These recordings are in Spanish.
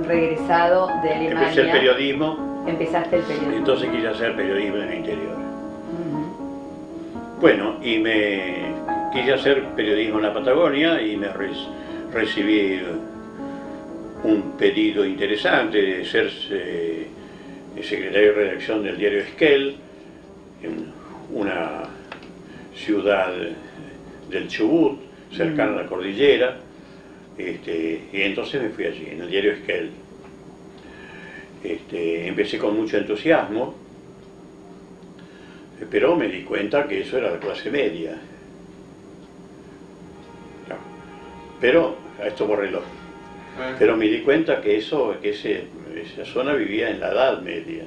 regresado de Alemania. Empecé el periodismo. Empezaste el periodismo. Entonces quise hacer periodismo en el interior. Bueno, y me quise hacer periodismo en la Patagonia y me recibí un pedido interesante de ser secretario de redacción del diario Esquel, en una ciudad del Chubut, cercana a la cordillera, y entonces me fui allí, en el diario Esquel. Empecé con mucho entusiasmo, pero me di cuenta que eso era la clase media. No. Pero, a esto por reloj. Pero me di cuenta que esa zona vivía en la Edad Media.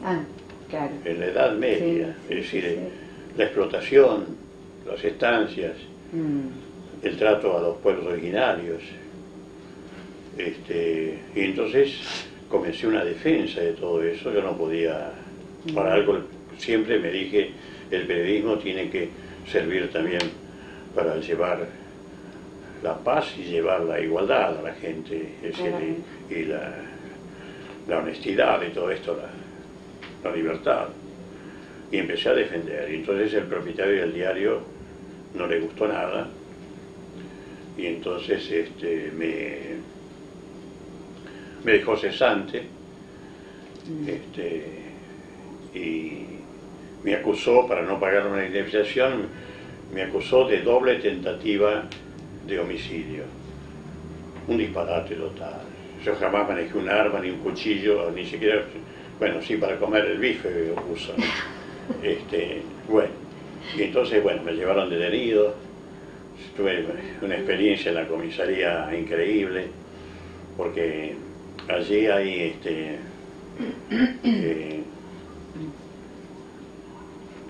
Ah, claro. En la Edad Media, Sí, es decir, sí. la explotación, las estancias, el trato a los pueblos originarios. Y entonces comencé una defensa de todo eso. Yo no podía, para algo siempre me dije, el periodismo tiene que servir también para llevar la paz y llevar la igualdad a la gente, es decir, y la honestidad y todo esto, la libertad. Y empecé a defender. Y entonces el propietario del diario no le gustó nada, y entonces me dejó cesante, y me acusó, para no pagar una indemnización, me acusó de doble tentativa de homicidio. Un disparate total. Yo jamás manejé un arma, ni un cuchillo, ni siquiera, bueno, sí, para comer el bife lo uso, ¿no? Bueno, y entonces, bueno, me llevaron detenido. Tuve una experiencia en la comisaría increíble, porque allí hay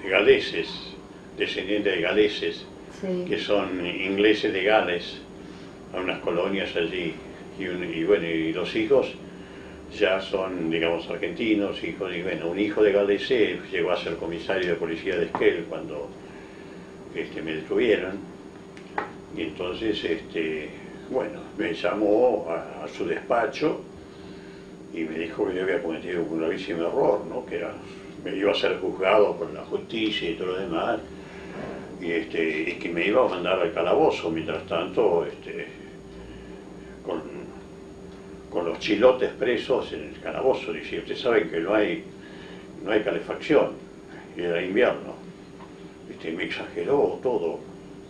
galeses, descendientes de galeses, Sí. que son ingleses de Gales, a unas colonias allí, y bueno, y los hijos ya son, digamos, argentinos, hijos, y bueno, un hijo de galese llegó a ser comisario de policía de Esquel cuando me detuvieron, y entonces, bueno, me llamó a su despacho y me dijo que yo había cometido un gravísimo error, ¿no? Que me iba a ser juzgado por la justicia y todo lo demás, y que me iba a mandar al calabozo. Mientras tanto, con los chilotes presos en el calabozo. Dice, usted sabe que no hay calefacción, y era invierno. Me exageró todo.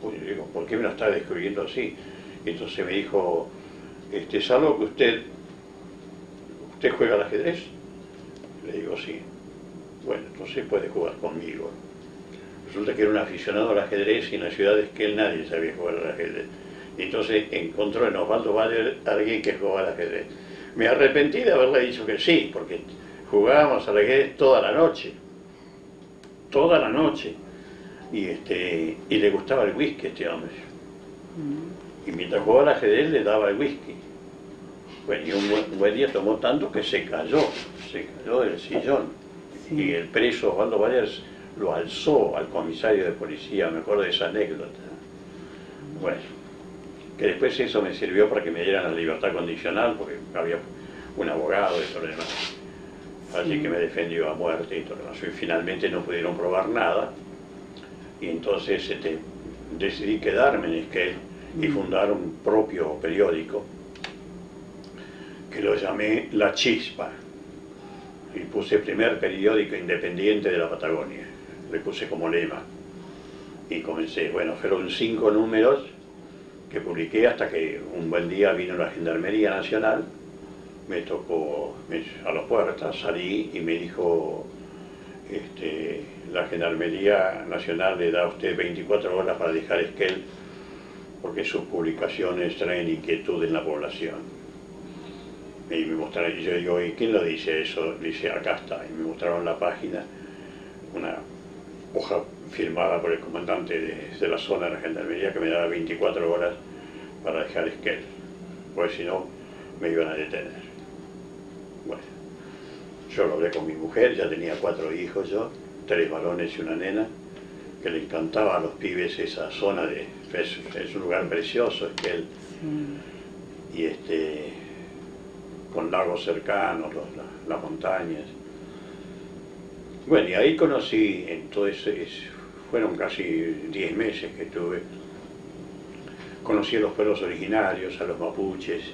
Pues, digo, ¿por qué me lo está describiendo así? Y entonces me dijo, ¿salvo que usted juega al ajedrez? Le digo, sí. Bueno, entonces puede jugar conmigo. Resulta que era un aficionado al ajedrez, y en la ciudad de Esquel nadie sabía jugar al ajedrez. Y entonces encontró en Osvaldo Bayer a alguien que jugaba al ajedrez. Me arrepentí de haberle dicho que sí, porque jugábamos al ajedrez toda la noche. Toda la noche. Y le gustaba el whisky a este hombre. Y mientras jugaba al ajedrez le daba el whisky. Bueno, y un buen día tomó tanto que se cayó del sillón. Sí. Y el preso Osvaldo Bayer lo alzó al comisario de policía, me acuerdo de esa anécdota. Bueno, que después eso me sirvió para que me dieran la libertad condicional, porque había un abogado y todo lo demás. Así que me defendió a muerte y todo lo demás. Y finalmente no pudieron probar nada, y entonces decidí quedarme en Esquel y fundar un propio periódico que lo llamé La Chispa, y puse primer periódico independiente de la Patagonia. Le puse como lema, y comencé. Bueno, fueron 5 números que publiqué hasta que un buen día vino la Gendarmería Nacional, me tocó a las puertas, salí y me dijo, la Gendarmería Nacional le da a usted 24 horas para dejar Esquel, porque sus publicaciones traen inquietud en la población. Y me mostraron, y yo digo, ¿y quién lo dice eso? Dice, acá está, y me mostraron la página, una hoja firmada por el comandante de la zona de la Gendarmería, que me daba 24 horas para dejar Esquel, porque si no me iban a detener. Bueno, yo lo hablé con mi mujer, ya tenía 4 hijos yo, 3 varones y una nena, que le encantaba a los pibes esa zona es un lugar precioso, Esquel. Y con lagos cercanos, las montañas. Bueno, y ahí conocí, entonces fueron casi 10 meses que estuve. Conocí a los pueblos originarios, a los mapuches,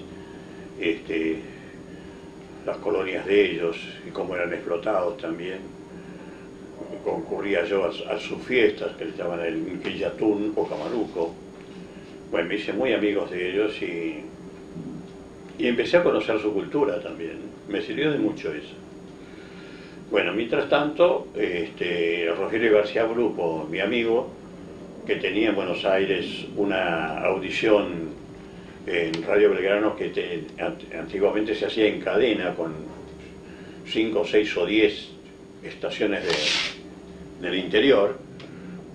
las colonias de ellos y cómo eran explotados también. Concurría yo a sus fiestas, que le llaman el Inquillatún o Camaruco. Bueno, me hice muy amigos de ellos y empecé a conocer su cultura también. Me sirvió de mucho eso. Bueno, mientras tanto, Rogelio García Brupo, mi amigo, que tenía en Buenos Aires una audición en Radio Belgrano que antiguamente se hacía en cadena con 5, 6 o 10 estaciones del interior.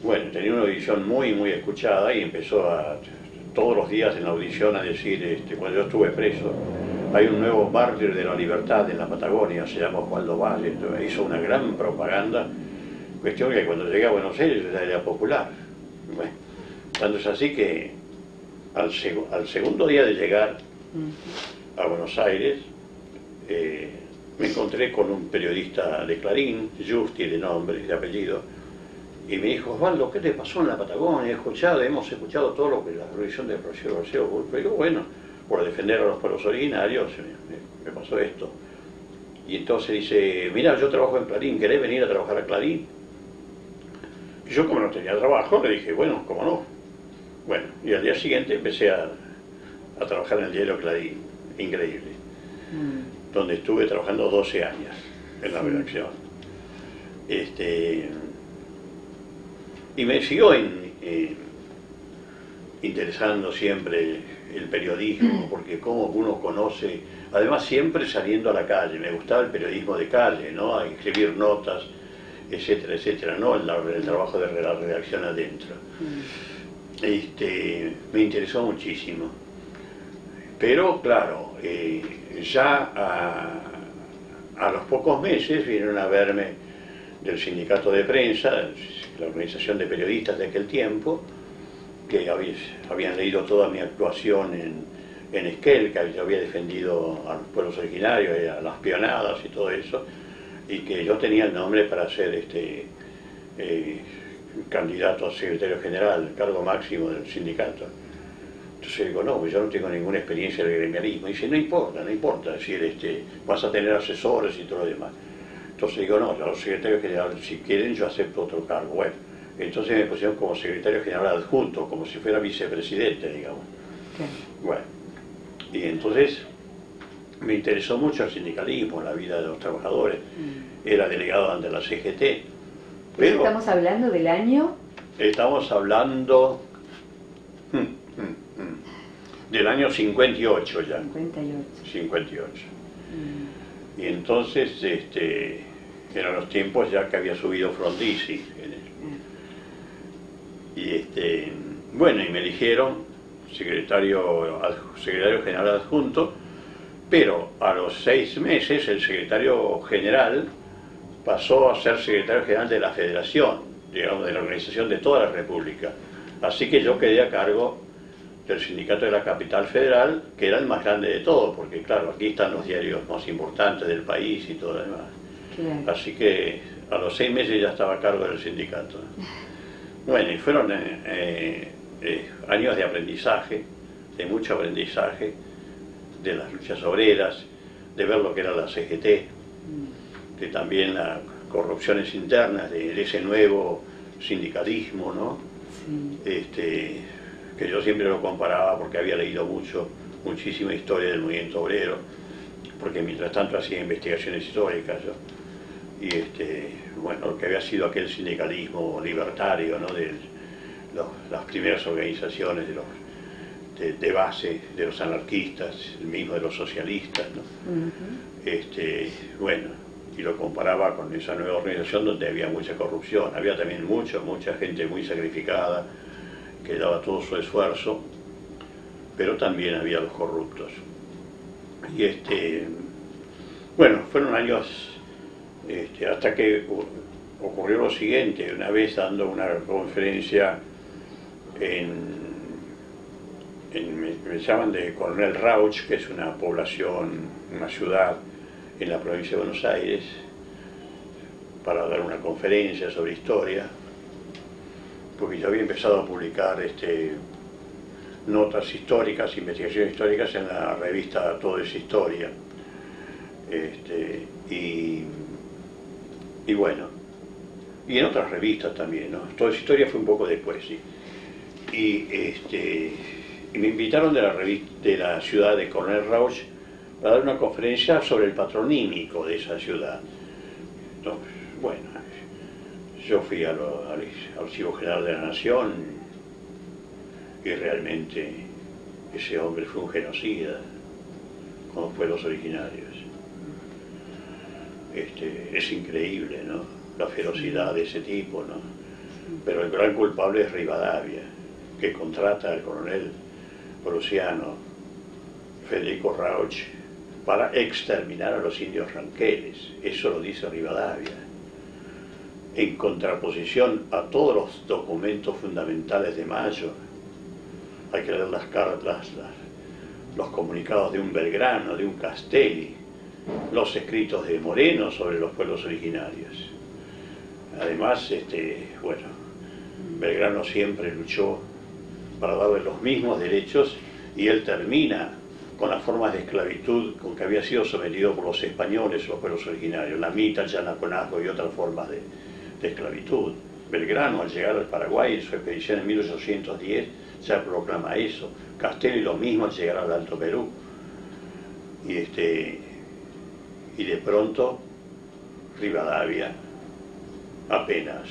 Bueno, tenía una audición muy, muy escuchada y empezó todos los días en la audición a decir, cuando yo estuve preso, hay un nuevo mártir de la libertad en la Patagonia, se llama Osvaldo Valle. Entonces, hizo una gran propaganda, cuestión que cuando llegué a Buenos Aires ya era popular. Bueno, tanto es así que al segundo día de llegar a Buenos Aires, me encontré con un periodista de Clarín, Justi de nombre y de apellido, y me dijo: Osvaldo, ¿qué te pasó en la Patagonia? Hemos escuchado todo lo que la revisión del profesor García Brupo. Pero bueno, por defender a los pueblos originarios, me pasó esto. Y entonces dice: mira, yo trabajo en Clarín, ¿querés venir a trabajar a Clarín? Y yo, como no tenía trabajo, le dije: bueno, ¿cómo no? Bueno, y al día siguiente empecé a trabajar en el diario Clarín, increíble, donde estuve trabajando 12 años en la redacción. Y me siguió interesando siempre el periodismo, porque como uno conoce, además siempre saliendo a la calle, me gustaba el periodismo de calle, ¿no? A escribir notas, etcétera, etcétera, no el trabajo de la redacción adentro. Me interesó muchísimo. Pero claro, ya a los pocos meses vinieron a verme del sindicato de prensa, la organización de periodistas de aquel tiempo, que habían leído toda mi actuación en Esquel, que yo había defendido a los pueblos originarios, a las pionadas y todo eso, y que yo tenía el nombre para ser candidato a secretario general, cargo máximo del sindicato. Entonces digo: no, pues yo no tengo ninguna experiencia del gremialismo. Y dice: no importa, es decir, vas a tener asesores y todo lo demás. Entonces digo: no, los secretarios generales, si quieren, yo acepto otro cargo. Bueno, entonces me pusieron como secretario general adjunto, como si fuera vicepresidente, digamos. Bueno, y entonces me interesó mucho el sindicalismo, la vida de los trabajadores. Era delegado ante la CGT. Pero ¿estamos hablando del año? Estamos hablando del año 58 ya. 58. Y entonces eran los tiempos ya que había subido Frondizi. Bueno, y me eligieron secretario general adjunto, pero a los 6 meses el secretario general pasó a ser secretario general de la Federación, digamos, de la organización de toda la República. Así que yo quedé a cargo del sindicato de la Capital Federal, que era el más grande de todos, porque claro, aquí están los diarios más importantes del país y todo lo demás. Claro. Así que a los 6 meses ya estaba a cargo del sindicato. Bueno, y fueron años de aprendizaje, de mucho aprendizaje, de las luchas obreras, de ver lo que era la CGT, de también las corrupciones internas de ese nuevo sindicalismo, ¿no? Sí. Que yo siempre lo comparaba porque había leído muchísima historia del movimiento obrero, porque mientras tanto hacía investigaciones históricas yo. Y bueno, lo que había sido aquel sindicalismo libertario, ¿no? De las primeras organizaciones de base de los anarquistas, el mismo de los socialistas, ¿no? Bueno, y lo comparaba con esa nueva organización donde había mucha corrupción, había también mucha gente muy sacrificada que daba todo su esfuerzo, pero también había los corruptos. Y bueno, fueron años hasta que ocurrió lo siguiente. Una vez dando una conferencia me llaman de Coronel Rauch, que es una población, una ciudad en la provincia de Buenos Aires, para dar una conferencia sobre historia, porque yo había empezado a publicar notas históricas, investigaciones históricas en la revista Todo es Historia. Y bueno, y en otras revistas también, ¿no? Todo es Historia fue un poco después, sí. Y me invitaron de la ciudad de Coronel Rauch para dar una conferencia sobre el patronímico de esa ciudad. Entonces, bueno, yo fui al Archivo General de la Nación y realmente ese hombre fue un genocida con los pueblos originarios. Es increíble, ¿no? La ferocidad de ese tipo, ¿no? Pero el gran culpable es Rivadavia, que contrata al coronel prusiano Federico Rauch para exterminar a los indios ranqueles. Eso lo dice Rivadavia, en contraposición a todos los documentos fundamentales de Mayo. Hay que leer las cartas, los comunicados de un Belgrano, de un Castelli, los escritos de Moreno sobre los pueblos originarios. Además, bueno, Belgrano siempre luchó para darle los mismos derechos y él termina con las formas de esclavitud con que había sido sometido por los españoles, los pueblos originarios, la mita, el yanaconazgo y otras formas de esclavitud. Belgrano, al llegar al Paraguay en su expedición en 1810, ya proclama eso. Castelli lo mismo al llegar al Alto Perú. Y de pronto, Rivadavia, apenas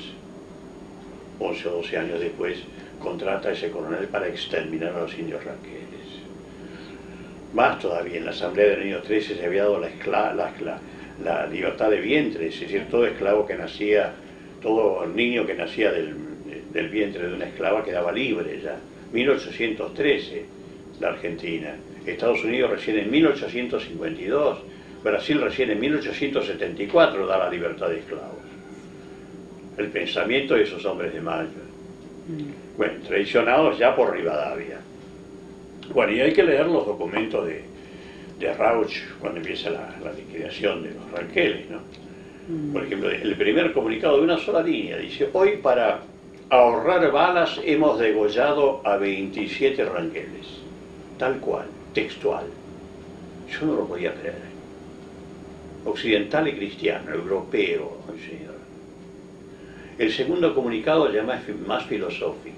11 o 12 años después, contrata a ese coronel para exterminar a los indios ranqueles. Más todavía, en la Asamblea del año 13 se había dado la libertad de vientre, es decir, todo esclavo que nacía, todo niño que nacía del vientre de una esclava quedaba libre ya. 1813, la Argentina. Estados Unidos recién en 1852, Brasil recién en 1874 da la libertad de esclavos. El pensamiento de esos hombres de Mayo. Bueno, traicionados ya por Rivadavia. Bueno, y hay que leer los documentos de Rauch cuando empieza la liquidación de los ranqueles, ¿no? Por ejemplo, el primer comunicado de una sola línea dice: hoy para ahorrar balas hemos degollado a 27 ranqueles. Tal cual, textual. Yo no lo podía creer. Occidental y cristiano, europeo, señor. El segundo comunicado ya más filosóficos.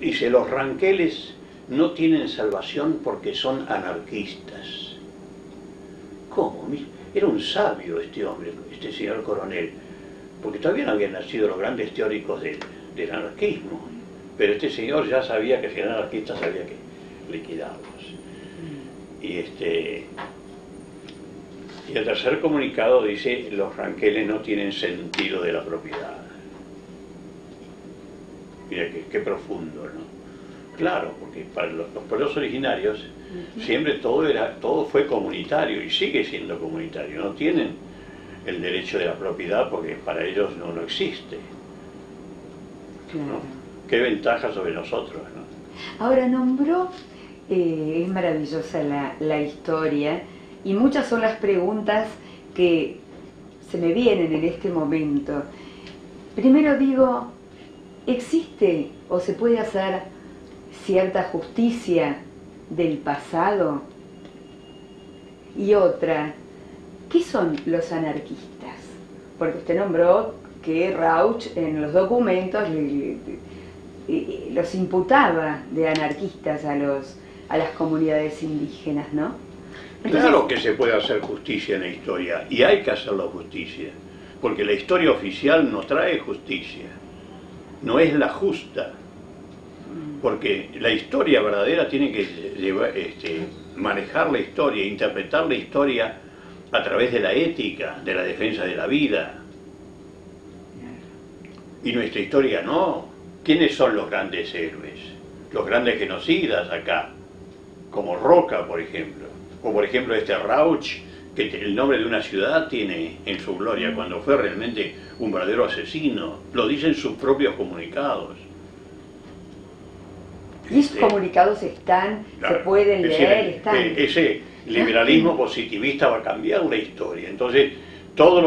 Dice: los ranqueles no tienen salvación porque son anarquistas. ¿Cómo? Era un sabio este hombre, este señor coronel, porque todavía no habían nacido los grandes teóricos del anarquismo, pero este señor ya sabía que si eran anarquistas había que liquidarlos. Y el tercer comunicado dice: los ranqueles no tienen sentido de la propiedad. Mira qué profundo, ¿no? Claro, porque para los pueblos originarios siempre todo fue comunitario y sigue siendo comunitario. No tienen el derecho de la propiedad porque para ellos no existe. Claro. ¿No? Qué ventaja sobre nosotros, ¿no? Ahora nombró, es maravillosa la historia y muchas son las preguntas que se me vienen en este momento. Primero digo, ¿existe o se puede hacer cierta justicia del pasado? Y otra, ¿qué son los anarquistas? Porque usted nombró que Rauch en los documentos los imputaba de anarquistas a las comunidades indígenas, ¿no? Entonces, claro que se puede hacer justicia en la historia, y hay que hacerlo justicia, porque la historia oficial no trae justicia, no es la justa, porque la historia verdadera tiene que manejar la historia, interpretar la historia a través de la ética, de la defensa de la vida. Y nuestra historia no. ¿Quiénes son los grandes héroes? Los grandes genocidas acá, como Roca, por ejemplo. O por ejemplo Rauch, que el nombre de una ciudad tiene en su gloria, cuando fue realmente un verdadero asesino. Lo dicen sus propios comunicados. Y esos comunicados están, Claro, se pueden es leer, decir, están. ese liberalismo positivista va a cambiar la historia. Entonces, todo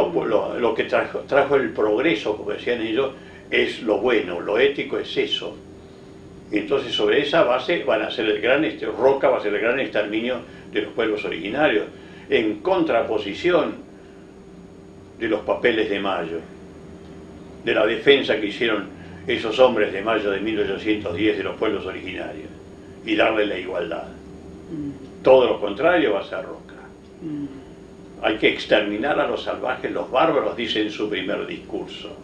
lo que trajo el progreso, como decían ellos, es lo bueno, lo ético es eso. Y entonces sobre esa base van a ser Roca va a ser el gran exterminio de los pueblos originarios, en contraposición de los papeles de Mayo, de la defensa que hicieron esos hombres de Mayo de 1810 de los pueblos originarios, y darle la igualdad. Todo lo contrario va a ser Roca. Hay que exterminar a los salvajes, los bárbaros, dice en su primer discurso.